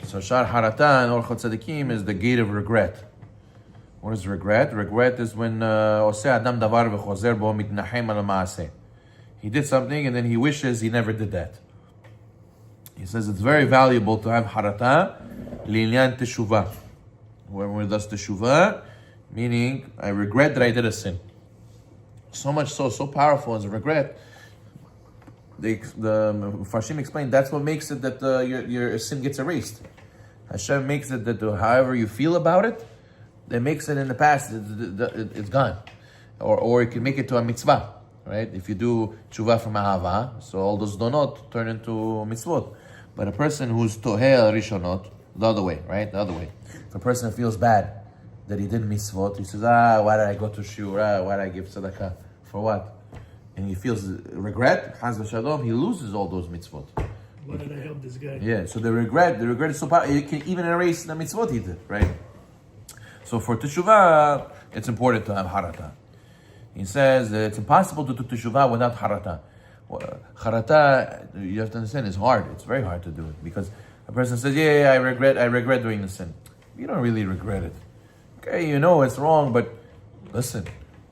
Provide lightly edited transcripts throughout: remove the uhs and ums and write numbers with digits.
So Shar Harata and Orchot Tzadikim is the gate of regret. What is regret? Regret is when Adam davar v'chozer bo mitnahem al ma'aseh. He did something and then he wishes he never did that. He says it's very valuable to have harata li'inyan teshuvah. When does teshuvah, meaning I regret that I did a sin. So much so powerful as a regret. The Farshim explained that's what makes it that your sin gets erased. Hashem makes it that however you feel about it, that makes it in the past, it's gone. Or you can make it to a mitzvah, right? If you do tshuva from ahava, so all those donot turn into mitzvot. But a person who's tohel rishonot, the other way, right? The other way. If a person feels bad that he did mitzvot, he says, why did I go to shiur? Why did I give tzedakah? For what? And he feels regret, chaz v'shalom, he loses all those mitzvot. Why did I help this guy? Yeah, so the regret is so powerful, it can even erase the mitzvot he did, right? So for teshuvah, it's important to have harata. He says that it's impossible to do teshuvah without harata. Harata, you have to understand, is hard. It's very hard to do it because a person says, yeah, I regret doing the sin. You don't really regret it. Okay, you know it's wrong, but listen,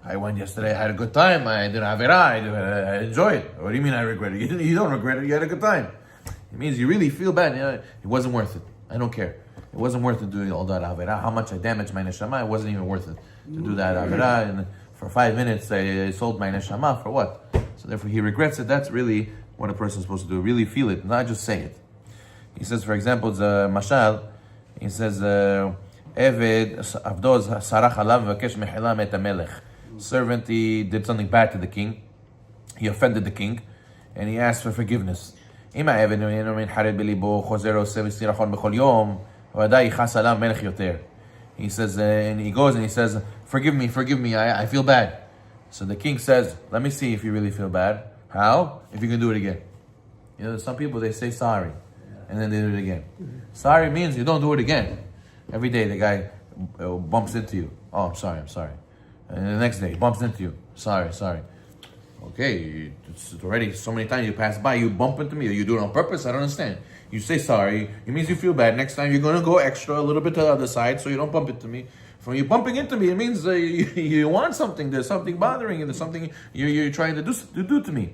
I went yesterday, I had a good time, I did avera, I enjoyed it. What do you mean I regret it? You don't regret it, you had a good time. It means you really feel bad. It wasn't worth it. I don't care. It wasn't worth it doing all that avera. How much I damaged my neshama, it wasn't even worth it to do that avera. And for 5 minutes, I sold my neshama for what? So therefore, he regrets it. That's really what a person is supposed to do. Really feel it, not just say it. He says, for example, the mashal. He says, "Eved avdoz sarach alav v'kesh mechila met hamelech." Servant, he did something bad to the king. He offended the king, and he asked for forgiveness. He says, and he goes and he says, forgive me, I feel bad. So the king says, let me see if you really feel bad. How? If you can do it again. You know, some people, they say sorry, and then they do it again. Sorry means you don't do it again. Every day the guy bumps into you. Oh, I'm sorry. And the next day he bumps into you. Sorry. Okay, it's already so many times you pass by, you bump into me, or you do it on purpose, I don't understand. You say sorry, it means you feel bad. Next time you're going to go extra, a little bit to the other side, so you don't bump into me. From you bumping into me, it means you want something, there's something bothering you, there's something you're trying to do to me.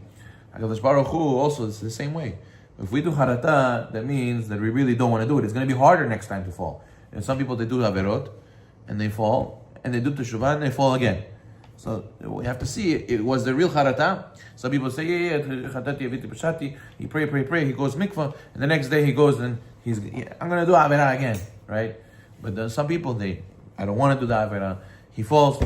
HaKadosh Baruch Hu also is the same way. If we do harata, that means that we really don't want to do it. It's going to be harder next time to fall. And some people, they do averot, and they fall, and they do teshuvah, and they fall again. So we have to see, it was the real harata. Some people say, he pray, he goes mikvah, and the next day he goes and I'm going to do avera again, right? But some people, I don't want to do the avera. He falls,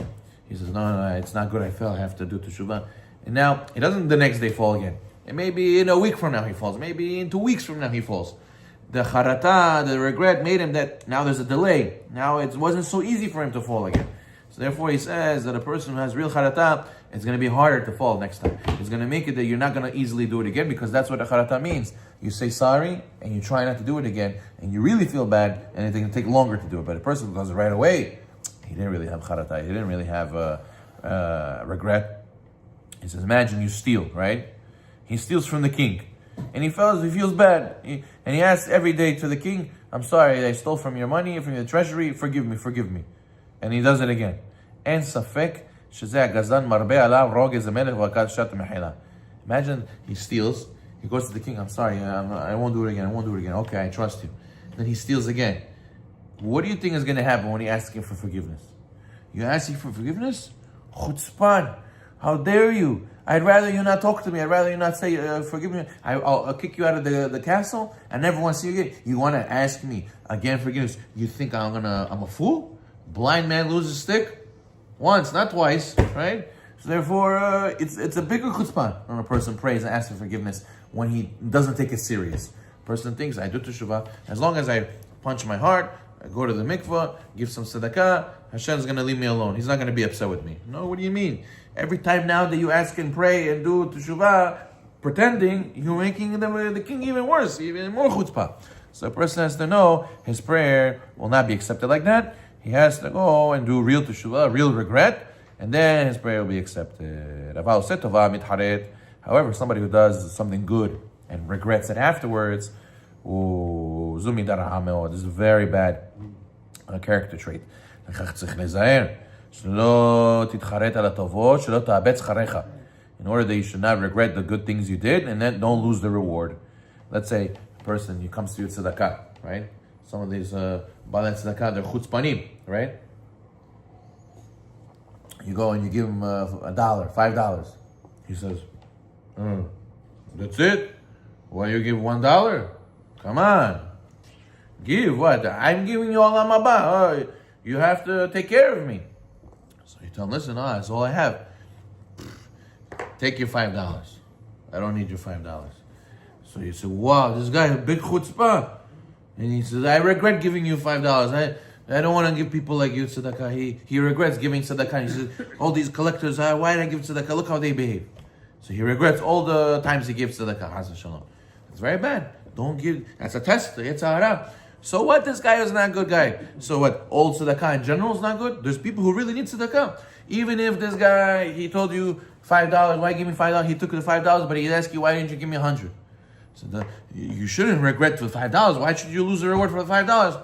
he says, no, it's not good, I fell, I have to do teshuvah. And now, he doesn't the next day fall again. And maybe in a week from now he falls, maybe in 2 weeks from now he falls. The harata, the regret made him that now there's a delay. Now it wasn't so easy for him to fall again. So therefore he says that a person who has real charata, it's going to be harder to fall next time. It's going to make it that you're not going to easily do it again, because that's what the charata means. You say sorry and you try not to do it again, and you really feel bad, and it's going to take longer to do it. But a person who does it right away, he didn't really have charata, he didn't really have regret. He says, imagine you steal, right? He steals from the king, and he feels bad, and he asks every day to the king, I'm sorry, I stole from your money, from your treasury, forgive me. And he does it again. En safek shezeh hagazlan marbe alav rog ez hamelech v'akad shat mechila. Imagine he steals, he goes to the king, I'm sorry, I won't do it again. Okay, I trust you. Then he steals again. What do you think is going to happen when he asks him for forgiveness? You ask him for forgiveness? Chutzpan, how dare you? I'd rather you not talk to me. I'd rather you not say, forgive me. I'll kick you out of the castle. I never want to see you again. You want to ask me again forgiveness? You think I'm a fool? Blind man loses stick once, not twice, right? So therefore, it's a bigger chutzpah when a person prays and asks for forgiveness when he doesn't take it serious. Person thinks, I do teshuvah, as long as I punch my heart, I go to the mikvah, give some tzedakah, Hashem's going to leave me alone. He's not going to be upset with me. No, what do you mean? Every time now that you ask and pray and do teshuvah, pretending, you're making the king even worse, even more chutzpah. So a person has to know his prayer will not be accepted like that. He has to go and do real teshuvah, real regret, and then his prayer will be accepted. However, somebody who does something good and regrets it afterwards, This is a very bad character trait. In order that you should not regret the good things you did, and then don't lose the reward. Let's say a person, he comes to you tzedakah, right? Some of these balei tzedakah, they're chutzpanim, right? You go and you give him $1, $5. He says, that's it? Why you give $1? Come on. Give what? I'm giving you all haba. You have to take care of me. So you tell him, listen, that's all I have. Take your $5. I don't need your $5. So you say, wow, this guy has a big chutzpah. And he says, I regret giving you $5. I don't want to give people like you tzedakah. He regrets giving tzedakah. He says, all these collectors, why did I give tzedakah? Look how they behave. So he regrets all the times he gives tzedakah. Chas v'shalom. It's very bad. Don't give. That's a test. It's a hara. So what? This guy is not a good guy. So what? All tzedakah in general is not good. There's people who really need tzedakah. Even if this guy, he told you $5, why give me $5? He took the $5, but he asked you, why didn't you give me 100? So you shouldn't regret the $5. Why should you lose the reward for the $5?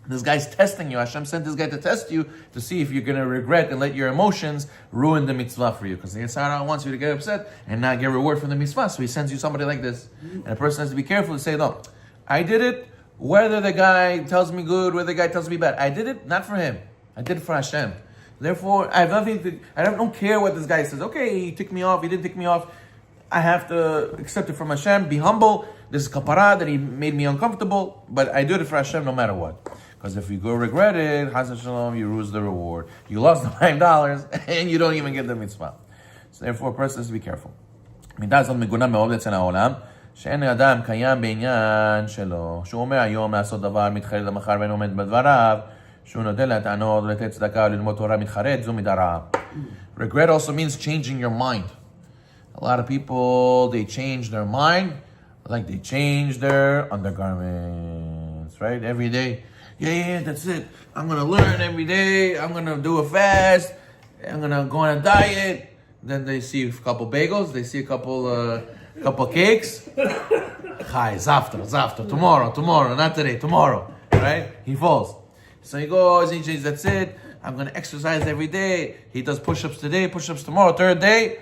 This guy's testing you. Hashem sent this guy to test you to see if you're going to regret and let your emotions ruin the mitzvah for you. Because the Yitzhak wants you to get upset and not get reward from the mitzvah. So he sends you somebody like this. And a person has to be careful to say, no, I did it whether the guy tells me good, whether the guy tells me bad. I did it not for him. I did it for Hashem. Therefore, I have nothing to, I don't care what this guy says. Okay, he ticked me off, he didn't tick me off. I have to accept it from Hashem, be humble. This is kapara that he made me uncomfortable, but I do it for Hashem no matter what. Because if you go regret it, Chas v'shalom, you lose the reward. You lost the $5 and you don't even get the mitzvah. So therefore, a person has to be careful. מידה הזאת מגונה מאוד אצל העולם, שאין אדם קיים בעניין שלו, שהוא אומר היום לעשות דבר, מתחרט למחר ואין עומד בדבריו, שהוא נותן לטענות, לתת צדקה, ללמוד תורה, מתחרט, זו מידה רעה. Regret also means changing your mind. A lot of people, they change their mind like they change their undergarments, right? Every day. Yeah, that's it. I'm going to learn every day. I'm going to do a fast. I'm going to go on a diet. Then they see a couple bagels. They see a couple cakes. Chai, after, tomorrow, not today, tomorrow. Right? He falls. So he goes, he changes, that's it. I'm going to exercise every day. He does push-ups today, push-ups tomorrow. Third day,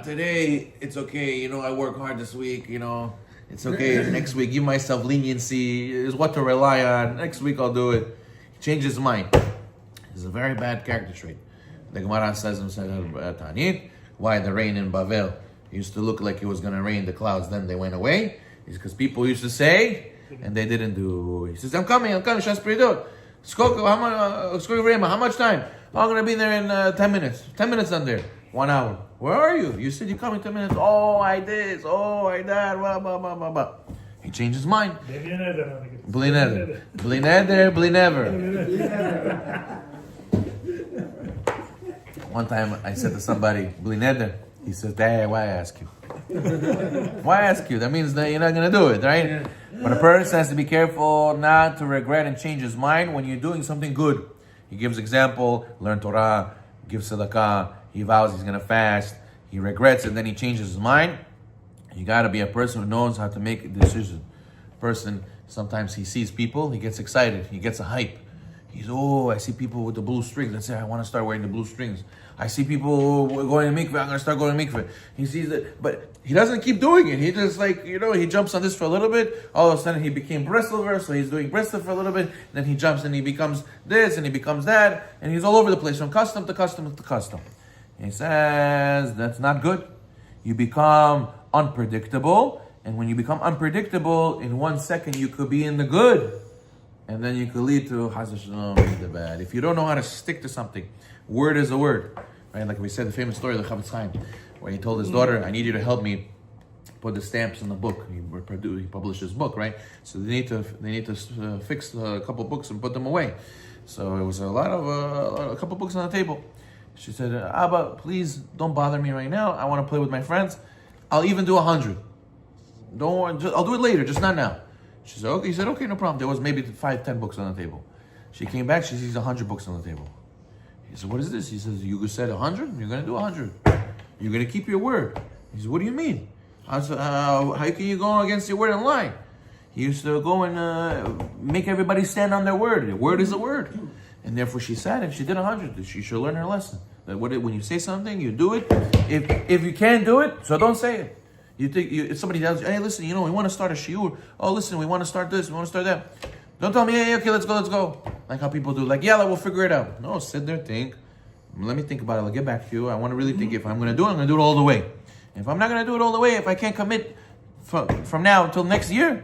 today, it's okay. I work hard this week, It's okay. Next week, give myself leniency. Is what to rely on. Next week, I'll do it. He changes his mind. It's a very bad character trait. The Gemara says in Tanit, why the rain in Bavel used to look like it was going to rain the clouds, then they went away. It's because people used to say, and they didn't do. He says, I'm coming, Shas Peridot. How much time? Oh, I'm going to be there in 10 minutes. 10 minutes on there. 1 hour. Where are you? You said you're coming 10 minutes. Oh, I this. Oh, I that. Blah, blah, blah, blah, blah. He changed his mind. Bli never. One time I said to somebody, Bli neder. He says, hey, why ask you? Why ask you? That means that you're not going to do it, right? But a person has to be careful not to regret and change his mind when you're doing something good. He gives example, learn Torah, give tzedakah. He vows he's going to fast. He regrets it, then he changes his mind. You got to be a person who knows how to make a decision. Person, sometimes he sees people, he gets excited, he gets a hype. He's, I see people with the blue strings. Let's say I want to start wearing the blue strings. I see people going to mikveh. I'm going to start going to mikveh. He sees it, but he doesn't keep doing it. He just he jumps on this for a little bit. All of a sudden he became Breslover, so he's doing Breslov for a little bit. Then he jumps and he becomes this and he becomes that. And he's all over the place from custom to custom to custom. He says, that's not good. You become unpredictable. And when you become unpredictable, in 1 second you could be in the good. And then you could lead to Chas v'shalom, the bad. If you don't know how to stick to something, word is a word. Right? Like we said, the famous story of the Chavetz Chaim, where he told his daughter, I need you to help me put the stamps in the book. He published his book, right? So they need to fix a couple books and put them away. So it was a couple books on the table. She said, Abba, please don't bother me right now. I want to play with my friends. I'll even do 100. Don't worry, I'll do it later, just not now. She said, okay. He said, okay, no problem. There was maybe 5-10 books on the table. She came back, she sees 100 books on the table. He said, what is this? He says, you said 100? You're going to do 100. You're going to keep your word. He said, what do you mean? I said, how can you go against your word and lie? He used to go and make everybody stand on their word. A word is a word. And therefore she sat and she did 100. She should learn her lesson. That when you say something, you do it. If you can't do it, so don't say it. If somebody tells you, hey, listen, we want to start a shiur. Oh, listen, we want to start this, we want to start that. Don't tell me, hey, okay, let's go. Like how people do. Like, yeah, we'll figure it out. No, sit there, think. Let me think about it. I'll get back to you. I want to really think. If I'm going to do it, I'm going to do it all the way. If I'm not going to do it all the way, if I can't commit from now until next year,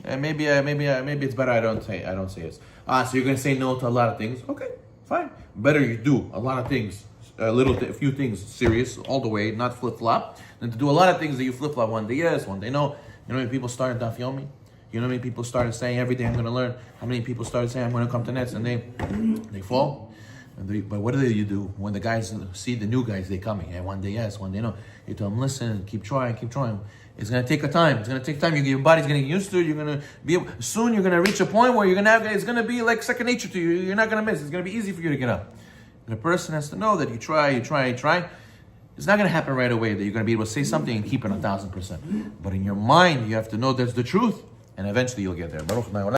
maybe it's better I don't say yes. So you're going to say no to a lot of things. Okay, fine. Better you do a lot of things, a few things serious all the way, not flip-flop, than to do a lot of things that you flip-flop one day yes, one day no. You know how many people started Daf Yomi? You know how many people started saying every day I'm going to learn? How many people started saying I'm going to come to Nets and they fall? But what do you do when the guys see the new guys, they coming? And one day yes, one day no. You tell them, listen, keep trying. It's going to take time. It's going to take time. Your body's going to get used to it. You're going to be able, soon you're going to reach a point where it's going to be like second nature to you. You're not going to miss. It's going to be easy for you to get up. And a person has to know that you try. It's not going to happen right away that you're going to be able to say something and keep it 1,000%. But in your mind, you have to know that's the truth. And eventually you'll get there.